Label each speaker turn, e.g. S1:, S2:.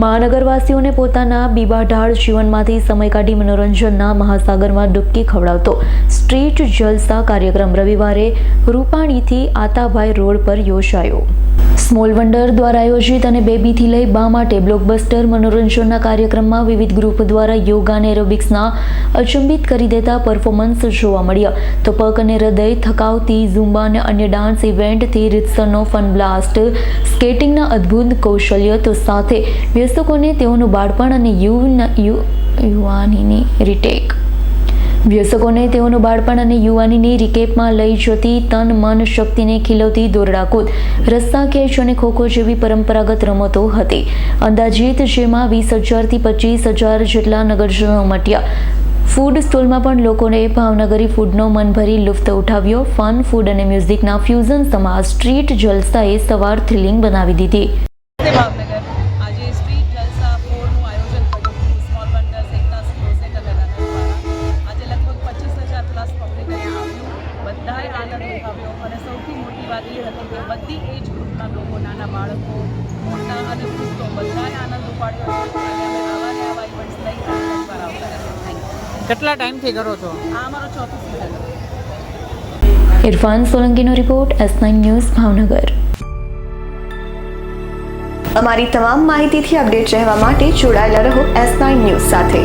S1: મહાનગરવાસીઓને પોતાના બીબાઢાળ જીવનમાંથી સમય કાઢી મનોરંજનના મહાસાગરમાં ડૂબકી ખવડાવતો સ્ટ્રીટ જલસા કાર્યક્રમ રવિવારે રૂપાણીથી આતાભાઈ રોડ પર યોજાયો। સ્મોલ વન્ડર દ્વારા આયોજિત અને બેબીથી લઈ બા માટે બ્લોકબસ્ટર મનોરંજનના કાર્યક્રમમાં વિવિધ ગ્રુપ દ્વારા યોગા અને એરોબિક્સના અચંબિત કરી દેતા પરફોર્મન્સ જોવા મળ્યા। તો પગ અને હૃદય થકાવતી ઝુંબા અને અન્ય ડાન્સ ઇવેન્ટથી રીતસરનો ફન બ્લાસ્ટ, સ્કેટિંગના અદ્ભુત કૌશલ્ય, તો સાથે વ્યસકોને તેઓનું બાળપણ અને યુવાનીની રિકેપમાં લઈ જતી તન મન શક્તિને ખીલવતી દોરડાકૂદ, રસ્સા ખેંચ અને ખોખો જેવી પરંપરાગત રમતો હતી અંદાજિત, જેમાં 20,000 થી 25,000 જેટલા નગરજનો ઉમટ્યા। ફૂડ સ્ટોલમાં પણ લોકોને ભાવનગરી ફૂડનો મનભરી લુફ્ત ઉઠાવ્યો। ફન, ફૂડ અને મ્યુઝિકના ફ્યુઝન સમા સ્ટ્રીટ જલસાએ સવાર થ્રિલિંગ બનાવી દીધી।
S2: બધી એજ ગ્રુપના લોકો, નાના બાળકો, મોટા અને વૃદ્ધો બધાએ આનંદ ઉપાડ્યો અને અમે આવા ઇવેન્ટ્સ લઈ આવતા રહ્યા।
S3: કેટલા ટાઈમથી કરો છો?
S2: આ અમારો ચોથું સીઝન।
S1: ઇરફાન સોલંકીનો રિપોર્ટ, S9 ન્યૂઝ, ભાવનગર।
S4: અમારી તમામ માહિતીથી અપડેટ રહેવા માટે જોડાયેલા રહો S9 ન્યૂઝ સાથે।